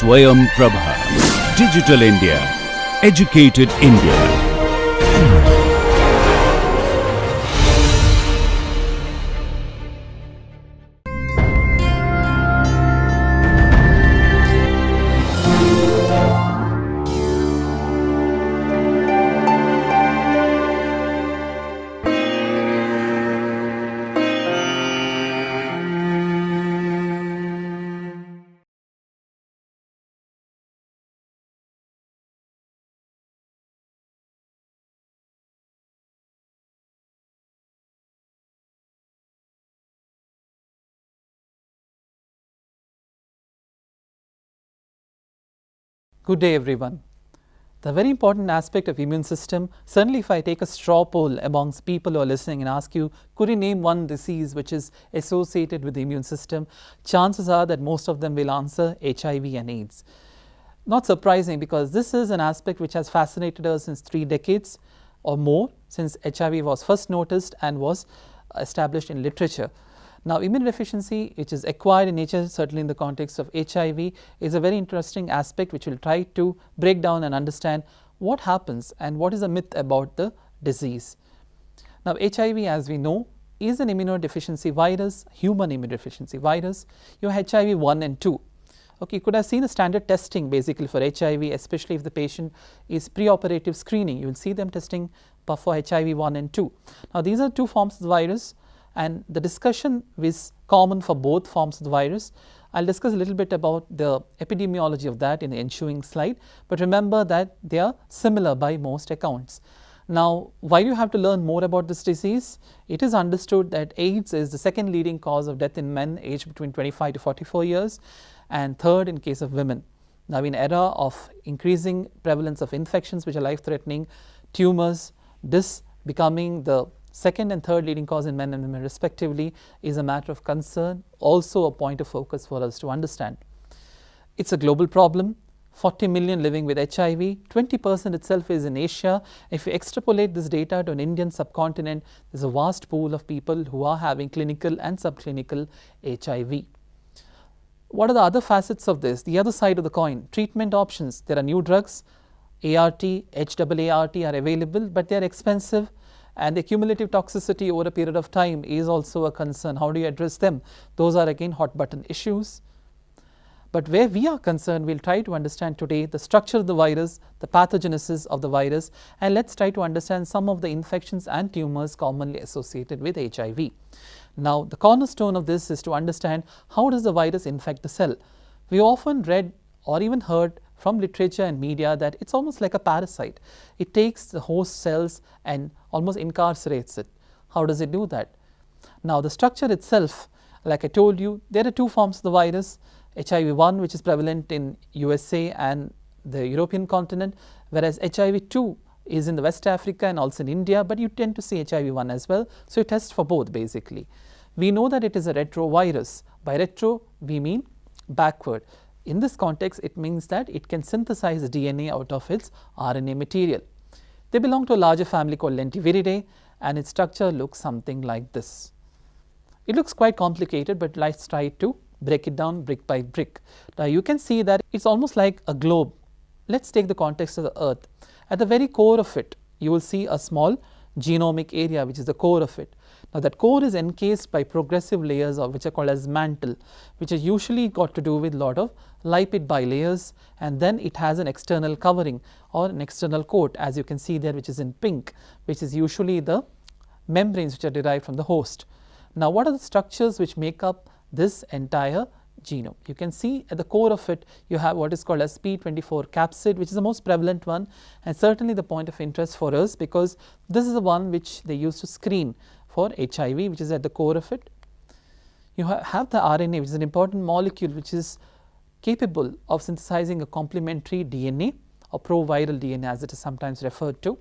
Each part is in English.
Swayam Prabha. Digital India. Educated India. Good day everyone. The very important aspect of immune system, certainly if I take a straw poll amongst people who are listening and ask you, could you name one disease which is associated with the immune system, chances are that most of them will answer HIV and AIDS. Not surprising, because this is an aspect which has fascinated us since 3 decades or more, since HIV was first noticed and was established in literature. Now, immunodeficiency, which is acquired in nature, certainly in the context of HIV, is a very interesting aspect which will try to break down and understand what happens and what is the myth about the disease. Now, HIV, as we know, is an immunodeficiency virus, human immunodeficiency virus. You have HIV 1 and 2. Okay, you could have seen a standard testing basically for HIV, especially if the patient is preoperative screening. You will see them testing for HIV 1 and 2. Now, these are two forms of the virus, and the discussion is common for both forms of the virus. I'll discuss a little bit about the epidemiology of that in the ensuing slide, but remember that they are similar by most accounts. Now, why do you have to learn more about this disease? It is understood that AIDS is the second leading cause of death in men aged between 25 to 44 years, and third in case of women. Now, in an era of increasing prevalence of infections which are life-threatening, tumors, this becoming the second and third leading cause in men and women respectively is a matter of concern, also a point of focus for us to understand. It's a global problem. 40 million living with HIV, 20% itself is in Asia. If you extrapolate this data to an Indian subcontinent, there's a vast pool of people who are having clinical and subclinical HIV. What are the other facets of this? The other side of the coin, treatment options. There are new drugs, ART, HAART are available, but they are expensive, and the cumulative toxicity over a period of time is also a concern. How do you address them? Those are again hot button issues. But where we are concerned, we'll try to understand today the structure of the virus, the pathogenesis of the virus, and let's try to understand some of the infections and tumors commonly associated with HIV. Now, the cornerstone of this is to understand how does the virus infect the cell. We often read or even heard from literature and media that it's almost like a parasite. It takes the host cells and almost incarcerates it. How does it do that? Now, the structure itself, like I told you, there are two forms of the virus, HIV-1, which is prevalent in USA and the European continent, whereas HIV-2 is in the West Africa and also in India, but you tend to see HIV-1 as well. So you test for both basically. We know that it is a retrovirus. By retro, we mean backward. In this context, it means that it can synthesize DNA out of its RNA material. They belong to a larger family called Lentiviridae, and its structure looks something like this. It looks quite complicated, but let's try to break it down brick by brick. Now, you can see that it's almost like a globe. Let's take the context of the Earth. At the very core of it, you will see a small genomic area, which is the core of it. Now, that core is encased by progressive layers, which are called as mantle, which is usually got to do with a lot of lipid bilayers, and then it has an external covering or an external coat, as you can see there, which is in pink, which is usually the membranes which are derived from the host. Now, what are the structures which make up this entire genome? You can see at the core of it, you have what is called as P24 capsid, which is the most prevalent one, and certainly the point of interest for us, because this is the one which they use to screen for HIV, which is at the core of it. You have the RNA, which is an important molecule which is capable of synthesizing a complementary DNA or proviral DNA, as it is sometimes referred to.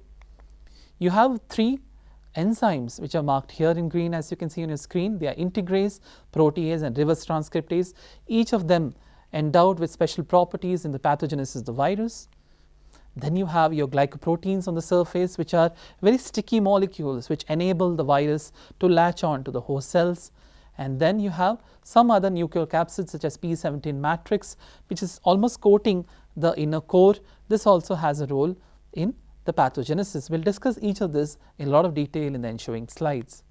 You have 3 enzymes which are marked here in green, as you can see on your screen. They are integrase, protease, and reverse transcriptase, each of them endowed with special properties in the pathogenesis of the virus. Then you have your glycoproteins on the surface, which are very sticky molecules which enable the virus to latch on to the host cells. And then you have some other nucleocapsids such as P17 matrix, which is almost coating the inner core. This also has a role in the pathogenesis. We'll discuss each of this in a lot of detail in the ensuing slides.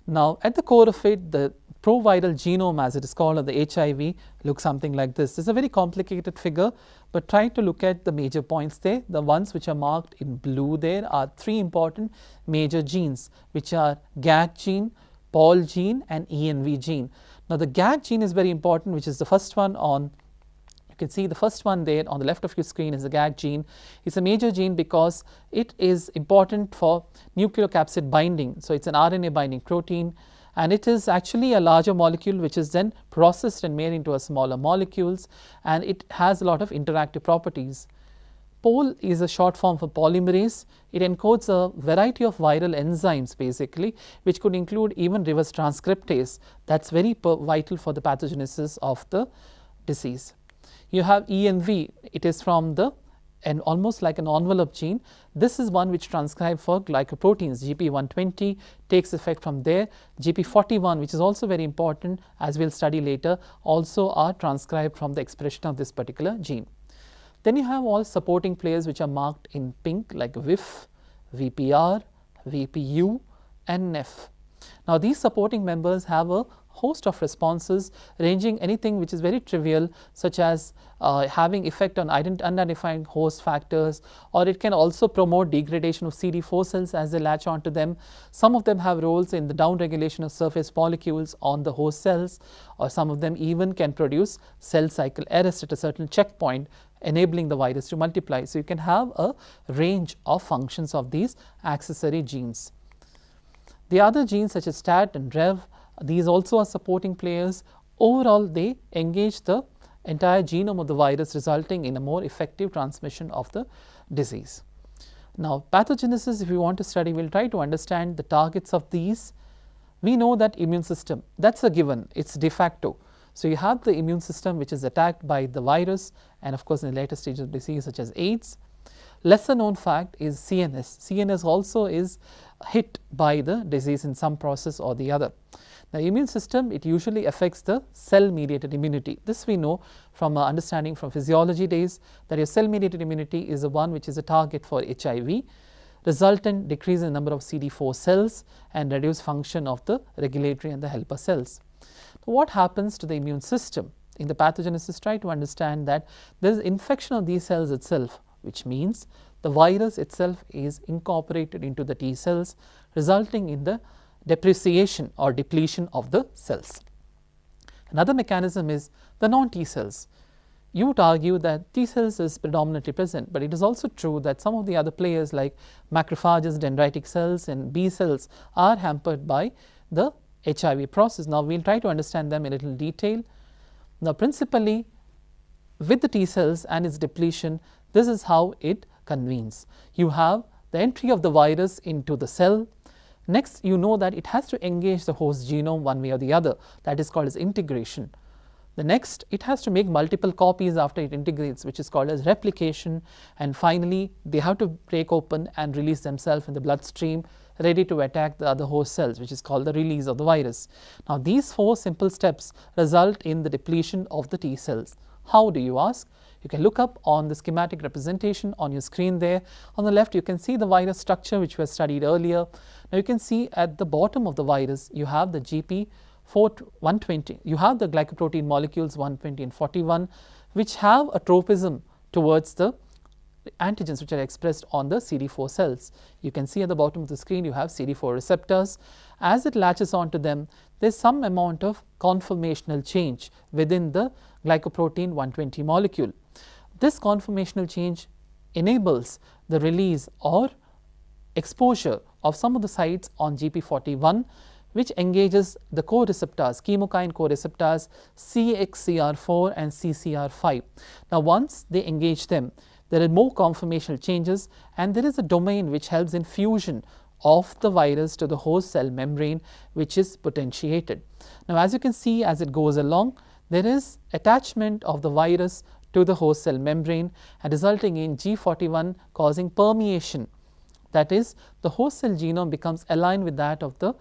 Now, at the core of it, the proviral genome, as it is called, or the HIV, looks something like this. It's a very complicated figure, but try to look at the major points there. The ones which are marked in blue there are three important major genes, which are GAG gene, POL gene, and ENV gene. Now, the GAG gene is very important, which is the first one on. You can see the first one there on the left of your screen is the GAG gene. It's a major gene because it is important for nucleocapsid binding. So, it's an RNA binding protein, and it is actually a larger molecule which is then processed and made into a smaller molecules, and it has a lot of interactive properties. POL is a short form for polymerase. It encodes a variety of viral enzymes basically, which could include even reverse transcriptase. That's very vital for the pathogenesis of the disease. You have ENV, it is from the and almost like an envelope gene. This is one which transcribes for glycoproteins. GP120 takes effect from there. GP41, which is also very important, as we'll study later, also are transcribed from the expression of this particular gene. Then you have all supporting players which are marked in pink, like VIF, VPR, VPU, and NEF. Now, these supporting members have a host of responses ranging anything which is very trivial, such as having effect on unidentified host factors, or it can also promote degradation of CD4 cells as they latch onto them. Some of them have roles in the downregulation of surface molecules on the host cells, or some of them even can produce cell cycle arrest at a certain checkpoint, enabling the virus to multiply. So, you can have a range of functions of these accessory genes. The other genes such as STAT and REV, these also are supporting players. Overall, they engage the entire genome of the virus, resulting in a more effective transmission of the disease. Now, pathogenesis, if we want to study, we'll try to understand the targets of these. We know that immune system, that's a given, it's de facto. So, you have the immune system which is attacked by the virus, and of course, in the later stages of disease such as AIDS. Lesser known fact is CNS. CNS also is hit by the disease in some process or the other. The immune system, it usually affects the cell mediated immunity. This we know from our understanding from physiology days, that your cell mediated immunity is the one which is a target for HIV, resultant decrease in the number of CD4 cells and reduced function of the regulatory and the helper cells. Now, what happens to the immune system? In the pathogenesis, try to understand that there is infection of these cells itself, which means the virus itself is incorporated into the T cells, resulting in the depreciation or depletion of the cells. Another mechanism is the non-T cells. You would argue that T cells is predominantly present, but it is also true that some of the other players like macrophages, dendritic cells, and B cells are hampered by the HIV process. Now, we will try to understand them in a little detail. Now, principally with the T cells and its depletion, this is how it convenes. You have the entry of the virus into the cell. Next, you know that it has to engage the host genome one way or the other. That is called as integration. The next, it has to make multiple copies after it integrates, which is called as replication. And finally, they have to break open and release themselves in the bloodstream, ready to attack the other host cells, which is called the release of the virus. Now, these four simple steps result in the depletion of the T cells. How do you ask? You can look up on the schematic representation on your screen there. On the left, you can see the virus structure which we studied earlier. Now, you can see at the bottom of the virus, you have the GP120. You have the glycoprotein molecules 120 and 41, which have a tropism towards the antigens which are expressed on the CD4 cells. You can see at the bottom of the screen, you have CD4 receptors. As it latches onto them, there is some amount of conformational change within the glycoprotein 120 molecule. This conformational change enables the release or exposure of some of the sites on GP41, which engages the co-receptors, chemokine co-receptors CXCR4 and CCR5. Now, once they engage them, there are more conformational changes, and there is a domain which helps in fusion of the virus to the host cell membrane, which is potentiated. Now, as you can see, as it goes along, there is attachment of the virus to the host cell membrane and resulting in G41 causing permeation. That is, the host cell genome becomes aligned with that of the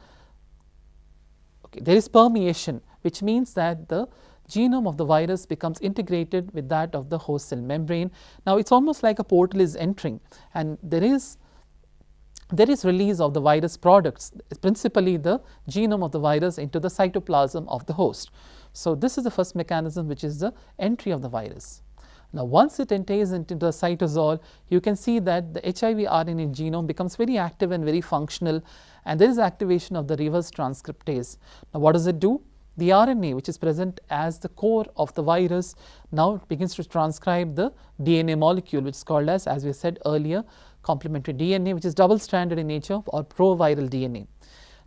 Okay, there is permeation, which means that the genome of the virus becomes integrated with that of the host cell membrane. Now, it is almost like a portal is entering, and there is release of the virus products, principally the genome of the virus into the cytoplasm of the host. So, this is the first mechanism, which is the entry of the virus. Now, once it enters into the cytosol, you can see that the HIV RNA genome becomes very active and very functional, and there is activation of the reverse transcriptase. Now, what does it do? The RNA, which is present as the core of the virus, now begins to transcribe the DNA molecule, which is called as we said earlier, complementary DNA, which is double stranded in nature, or proviral DNA.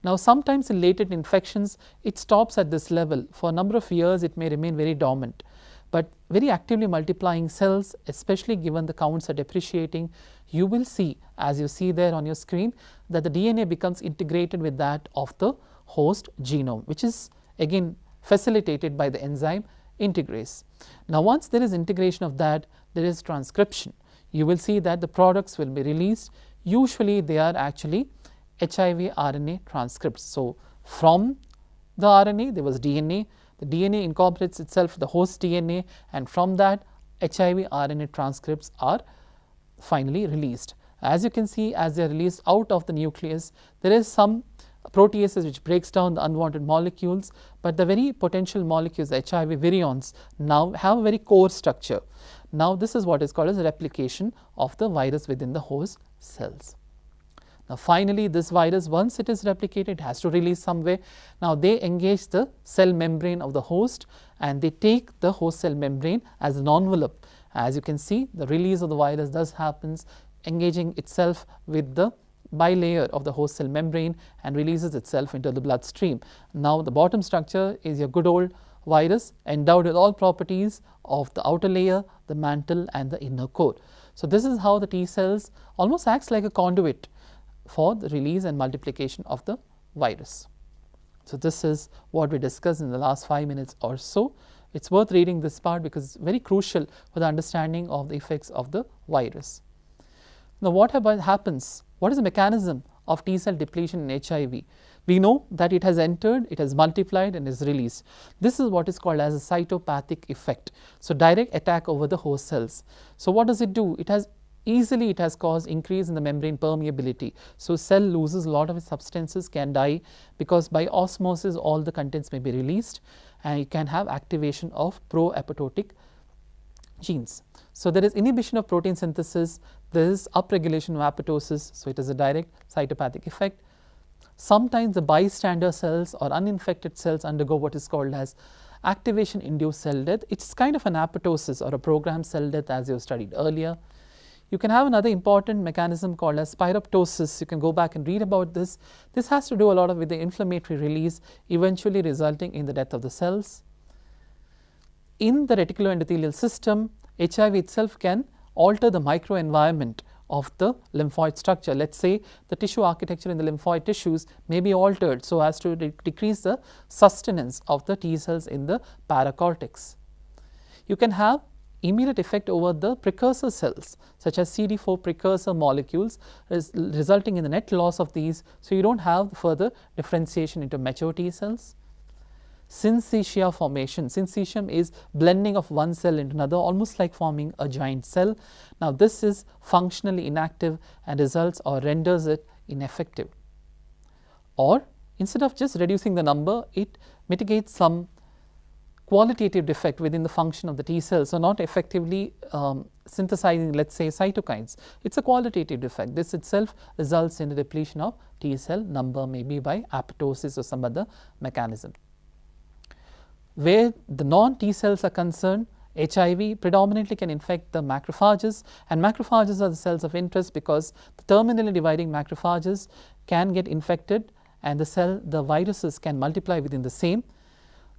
Now, sometimes in latent infections, it stops at this level. For a number of years, it may remain very dormant. But very actively multiplying cells, especially given the counts are depreciating, you will see, as you see there on your screen, that the DNA becomes integrated with that of the host genome, which is again facilitated by the enzyme integrase. Now, once there is integration of that, there is transcription. You will see that the products will be released. Usually, they are actually HIV RNA transcripts. So, from the RNA, there was DNA. The DNA incorporates itself with the host DNA, and from that HIV RNA transcripts are finally released. As you can see, as they are released out of the nucleus, there is some proteases which breaks down the unwanted molecules, but the very potential molecules, the HIV virions, now have a very core structure. Now, this is what is called as replication of the virus within the host cells. Now, finally, this virus, once it is replicated, it has to release somewhere. Now, they engage the cell membrane of the host, and they take the host cell membrane as an envelope. As you can see, the release of the virus thus happens, engaging itself with the bilayer of the host cell membrane and releases itself into the bloodstream. Now, the bottom structure is your good old virus, endowed with all properties of the outer layer, the mantle, and the inner core. So, this is how the T cells almost acts like a conduit for the release and multiplication of the virus. So, this is what we discussed in the last 5 minutes or so. It is worth reading this part because it is very crucial for the understanding of the effects of the virus. Now, what happens? What is the mechanism of T cell depletion in HIV? We know that it has entered, it has multiplied, and is released. This is what is called as a cytopathic effect. So, direct attack over the host cells. So, what does it do? It has caused increase in the membrane permeability. So, cell loses a lot of its substances, can die, because by osmosis all the contents may be released, and you can have activation of pro-apoptotic genes. So, there is inhibition of protein synthesis, there is upregulation of apoptosis. So, it is a direct cytopathic effect. Sometimes the bystander cells or uninfected cells undergo what is called as activation induced cell death. It is kind of an apoptosis or a programmed cell death, as you have studied earlier. You can have another important mechanism called as pyroptosis. You can go back and read about this. This has to do a lot with the inflammatory release, eventually resulting in the death of the cells. In the reticuloendothelial system, HIV itself can alter the microenvironment of the lymphoid structure. Let us say the tissue architecture in the lymphoid tissues may be altered so as to decrease the sustenance of the T cells in the paracortex. You can have immediate effect over the precursor cells, such as CD4 precursor molecules, resulting in the net loss of these. So, you do not have further differentiation into mature T cells. Syncytia formation. Syncytium is blending of one cell into another, almost like forming a giant cell. Now, this is functionally inactive and results or renders it ineffective. Or instead of just reducing the number, it mitigates some qualitative defect within the function of the T cells. So, not effectively synthesizing, let us say, cytokines. It is a qualitative defect. This itself results in the depletion of T cell number, maybe by apoptosis or some other mechanism. Where the non-T cells are concerned, HIV predominantly can infect the macrophages, and macrophages are the cells of interest because the terminally dividing macrophages can get infected, and the viruses can multiply within the same.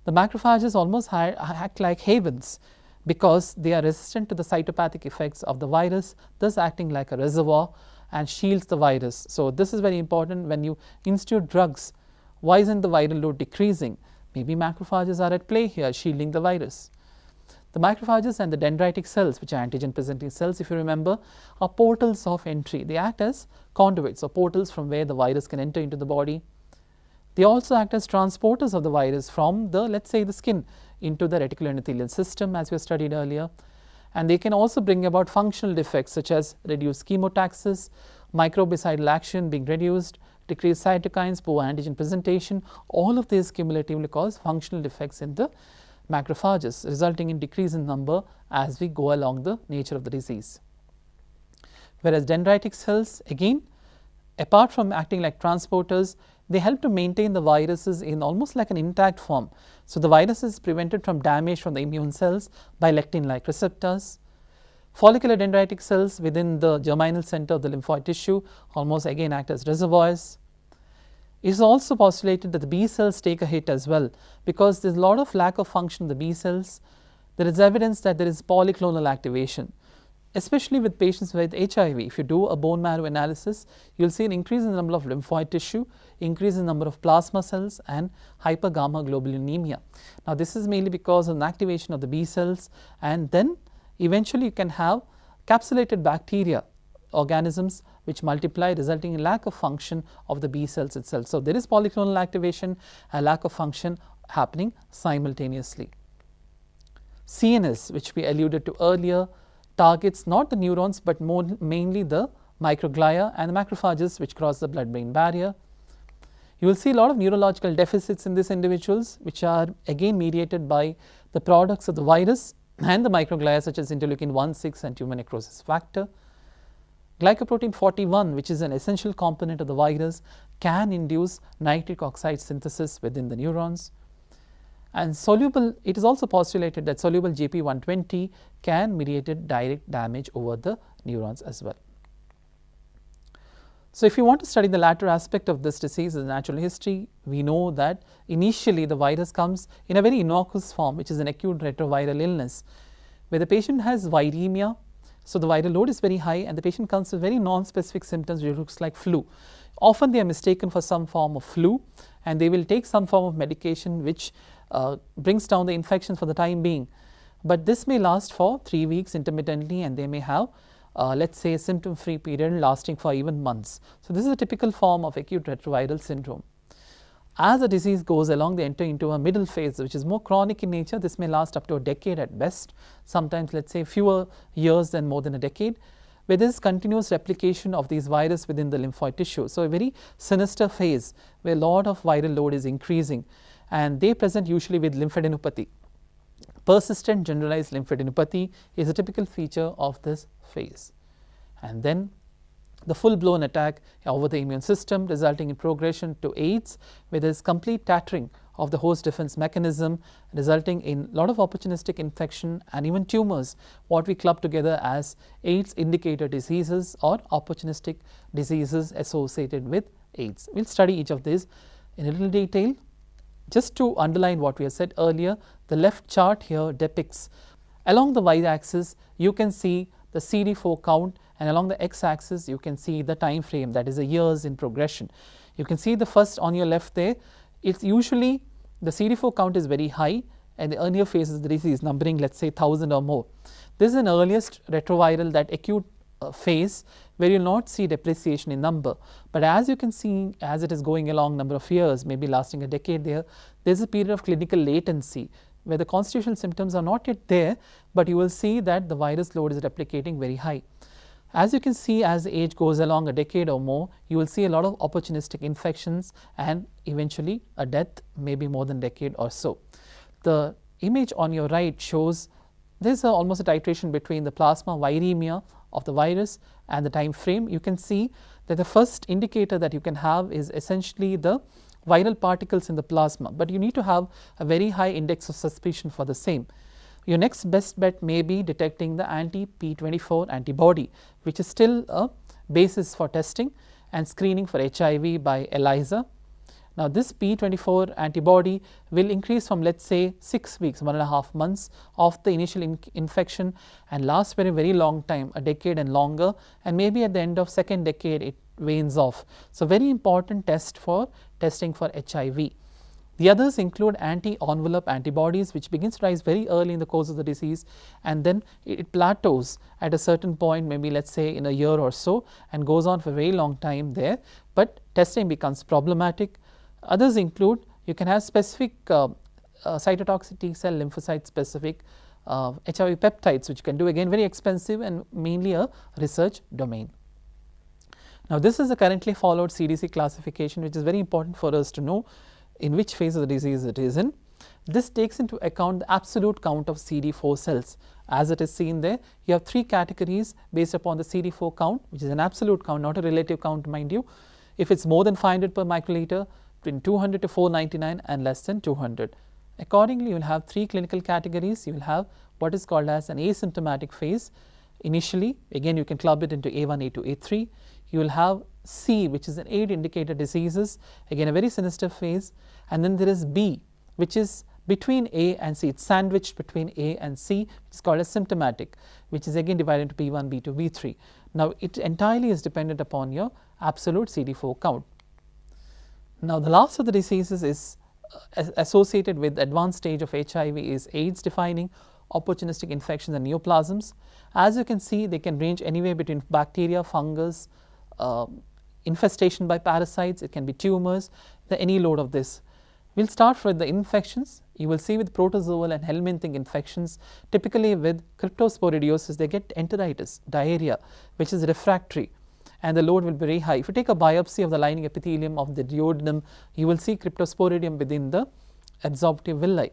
The macrophages almost act like havens because they are resistant to the cytopathic effects of the virus, thus acting like a reservoir and shields the virus. So, this is very important when you institute drugs. Why isn't the viral load decreasing? Maybe macrophages are at play here, shielding the virus. The macrophages and the dendritic cells, which are antigen presenting cells, if you remember, are portals of entry. They act as conduits or portals from where the virus can enter into the body. They also act as transporters of the virus from the, let's say, the skin into the reticuloendothelial system, as we studied earlier. And they can also bring about functional defects such as reduced chemotaxis, microbicidal action being reduced, decreased cytokines, poor antigen presentation. All of these cumulatively cause functional defects in the macrophages, resulting in decrease in number as we go along the nature of the disease. Whereas dendritic cells, again, apart from acting like transporters, they help to maintain the viruses in almost like an intact form. So the virus is prevented from damage from the immune cells by lectin-like receptors. Follicular dendritic cells within the germinal center of the lymphoid tissue almost again act as reservoirs. It is also postulated that the B cells take a hit as well, because there is a lot of lack of function in the B cells. There is evidence that there is polyclonal activation, especially with patients with HIV. If you do a bone marrow analysis, you will see an increase in the number of lymphoid tissue, increase in the number of plasma cells, and hypergammaglobulinemia. Now this is mainly because of an activation of the B cells, and then eventually you can have capsulated bacteria organisms which multiply, resulting in lack of function of the B cells itself. So there is polyclonal activation and lack of function happening simultaneously. CNS, which we alluded to earlier, targets not the neurons but mainly the microglia and the macrophages which cross the blood-brain barrier. You will see a lot of neurological deficits in these individuals, which are again mediated by the products of the virus and the microglia such as interleukin 1,6 and tumor necrosis factor. Glycoprotein 41, which is an essential component of the virus, can induce nitric oxide synthesis within the neurons. And soluble, it is also postulated that soluble JP120 can mediate direct damage over the neurons as well. So if you want to study the latter aspect of this disease in natural history, we know that initially the virus comes in a very innocuous form, which is an acute retroviral illness, where the patient has viremia. So the viral load is very high and the patient comes with very non-specific symptoms which looks like flu. Often they are mistaken for some form of flu, and they will take some form of medication which brings down the infection for the time being. But this may last for 3 weeks intermittently, and they may have let's say a symptom-free period lasting for even months. So this is a typical form of acute retroviral syndrome. As the disease goes along, they enter into a middle phase which is more chronic in nature. This may last up to a decade at best, sometimes let's say fewer years than more than a decade, where there is continuous replication of these virus within the lymphoid tissue. So a very sinister phase where a lot of viral load is increasing, and they present usually with lymphadenopathy. Persistent generalized lymphadenopathy is a typical feature of this phase. And then the full-blown attack over the immune system, resulting in progression to AIDS, where there is complete tattering of the host defense mechanism, resulting in a lot of opportunistic infection and even tumors, what we club together as AIDS indicator diseases or opportunistic diseases associated with AIDS. We will study each of these in a little detail. Just to underline what we have said earlier, the left chart here depicts along the y-axis you can see the CD4 count, and along the x-axis you can see the time frame, that is the years in progression. You can see the first on your left there, it's usually the CD4 count is very high and the earlier phases of the disease numbering let's say 1000 or more. This is an earliest retroviral, that acute phase where you will not see depreciation in number. But as you can see, as it is going along number of years, maybe lasting a decade there is a period of clinical latency where the constitutional symptoms are not yet there, but you will see that the virus load is replicating very high. As you can see, as the age goes along a decade or more, you will see a lot of opportunistic infections and eventually a death, maybe more than a decade or so. The image on your right shows there is almost a titration between the plasma viremia of the virus and the time frame. You can see that the first indicator that you can have is essentially the viral particles in the plasma, but you need to have a very high index of suspicion for the same. Your next best bet may be detecting the anti-P24 antibody, which is still a basis for testing and screening for HIV by ELISA. Now this P24 antibody will increase from let's say 6 weeks, 1.5 months of the initial infection, and last very, very long time, a decade and longer, and maybe at the end of second decade it wanes off. So very important test for testing for HIV. The others include anti-envelope antibodies, which begins to rise very early in the course of the disease, and then it plateaus at a certain point, maybe let's say in a year or so, and goes on for a very long time there, but testing becomes problematic. Others include, you can have specific cytotoxic T cell lymphocyte specific HIV peptides, which can do again very expensive and mainly a research domain. Now, this is the currently followed CDC classification, which is very important for us to know in which phase of the disease it is in. This takes into account the absolute count of CD4 cells. As it is seen there, you have 3 categories based upon the CD4 count, which is an absolute count, not a relative count, mind you. If it's more than 500 per microliter, between 200 to 499 and less than 200. Accordingly, you will have 3 clinical categories. You will have what is called as an asymptomatic phase. Initially, again you can club it into A1, A2, A3. You will have C, which is an AIDS indicated diseases, again a very sinister phase. And then there is B, which is between A and C. It's sandwiched between A and C, which is called as symptomatic, which is again divided into B1, B2, B3. Now, it entirely is dependent upon your absolute CD4 count. Now, the last of the diseases is associated with advanced stage of HIV is AIDS defining opportunistic infections and neoplasms. As you can see, they can range anywhere between bacteria, fungus, infestation by parasites, it can be tumors, any load of this. We'll start with the infections. You will see with protozoal and helminthic infections, typically with cryptosporidiosis, they get enteritis, diarrhea, which is refractory, and the load will be very high. If you take a biopsy of the lining epithelium of the duodenum, you will see cryptosporidium within the absorptive villi.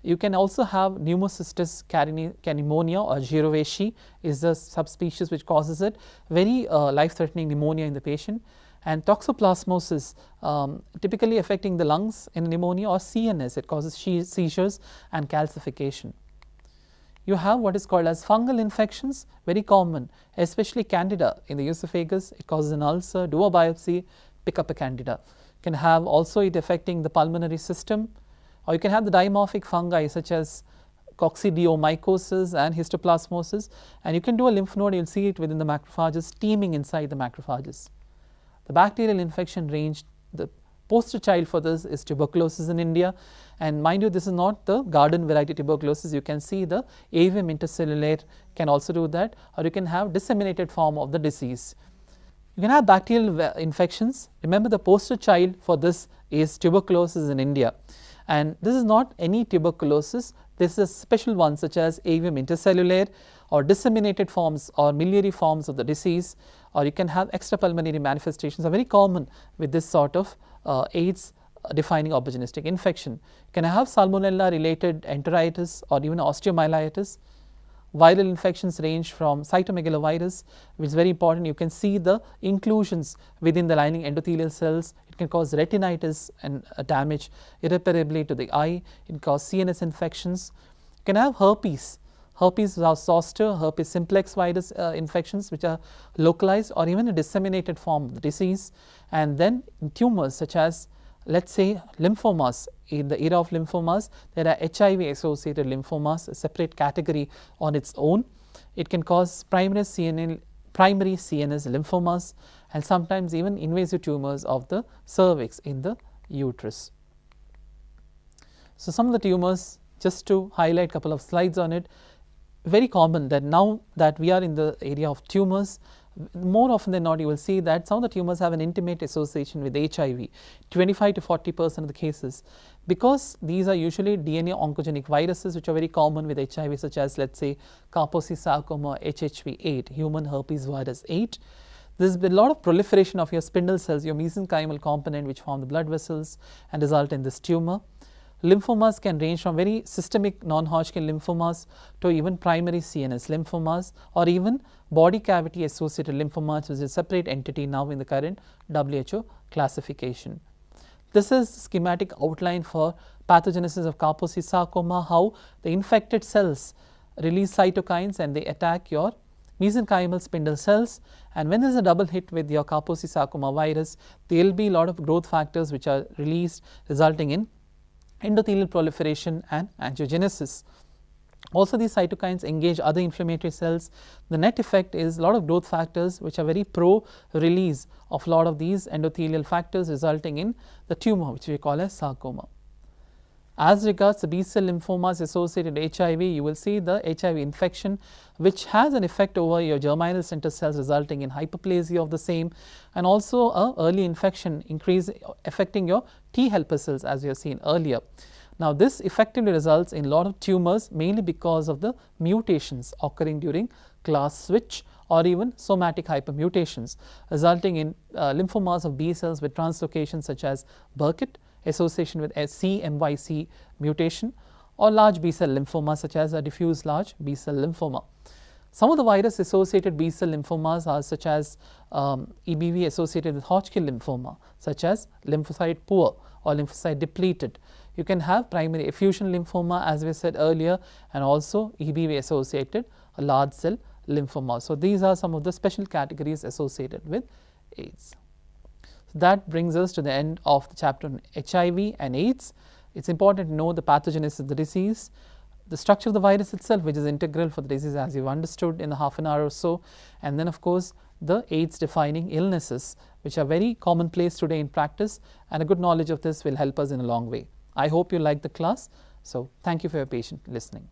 You can also have pneumocystis carinimonia or Girovaceae is the subspecies which causes it, very life-threatening pneumonia in the patient. And toxoplasmosis, typically affecting the lungs in pneumonia, or CNS, it causes seizures and calcification. You have what is called as fungal infections, very common, especially Candida in the esophagus. It causes an ulcer. Do a biopsy, pick up a Candida. You can have also it affecting the pulmonary system, or you can have the dimorphic fungi such as coccidiomycosis and histoplasmosis, and you can do a lymph node. You will see it within the macrophages, teeming inside the macrophages. The bacterial infection range, the poster child for this is tuberculosis in India, and mind you, this is not the garden variety tuberculosis. You can see the avium intercellulare can also do that, or you can have disseminated form of the disease. You can have bacterial infections. Remember, the poster child for this is tuberculosis in India, and this is not any tuberculosis. This is a special one such as avium intercellulare or disseminated forms or miliary forms of the disease, or you can have extrapulmonary manifestations are very common with this sort of AIDS defining opportunistic infection. You can have salmonella related enteritis or even osteomyelitis. Viral infections range from cytomegalovirus, which is very important. You can see the inclusions within the lining endothelial cells. It can cause retinitis and damage irreparably to the eye. It can cause CNS infections. You can have herpes zoster, herpes simplex virus infections, which are localized or even a disseminated form of the disease. And then tumors such as, let's say, lymphomas. In the era of lymphomas, there are HIV associated lymphomas, a separate category on its own. It can cause primary CNS lymphomas, and sometimes even invasive tumors of the cervix in the uterus. So, some of the tumors, just to highlight a couple of slides on it, very common that now that we are in the area of tumors, more often than not you will see that some of the tumors have an intimate association with HIV, 25 to 40% of the cases, because these are usually DNA oncogenic viruses which are very common with HIV, such as, let's say, Kaposi sarcoma, HHV8, human herpes virus 8. There has been a lot of proliferation of your spindle cells, your mesenchymal component, which form the blood vessels and result in this tumor. Lymphomas can range from very systemic non-Hodgkin lymphomas to even primary CNS lymphomas, or even body cavity associated lymphomas, which is a separate entity now in the current WHO classification. This is schematic outline for pathogenesis of Kaposi sarcoma, how the infected cells release cytokines and they attack your mesenchymal spindle cells, and when there is a double hit with your Kaposi sarcoma virus, there will be a lot of growth factors which are released, resulting in endothelial proliferation and angiogenesis. Also, these cytokines engage other inflammatory cells. The net effect is a lot of growth factors which are very pro release of a lot of these endothelial factors, resulting in the tumor which we call as sarcoma. As regards the B-cell lymphomas associated with HIV, you will see the HIV infection, which has an effect over your germinal center cells, resulting in hyperplasia of the same, and also a early infection affecting your T helper cells, as we have seen earlier. Now, this effectively results in a lot of tumors, mainly because of the mutations occurring during class switch or even somatic hypermutations, resulting in lymphomas of B cells with translocations such as Burkitt, association with CMYC mutation, or large B cell lymphoma such as a diffuse large B cell lymphoma. Some of the virus associated B cell lymphomas are such as EBV associated with Hodgkin lymphoma, such as lymphocyte poor or lymphocyte depleted. You can have primary effusion lymphoma, as we said earlier, and also EBV associated large cell lymphoma. So, these are some of the special categories associated with AIDS. So, that brings us to the end of the chapter on HIV and AIDS. It is important to know the pathogenesis of the disease, the structure of the virus itself, which is integral for the disease, as you have understood in a half an hour or so, and then of course the AIDS defining illnesses, which are very commonplace today in practice, and a good knowledge of this will help us in a long way. I hope you like the class. So, thank you for your patient listening.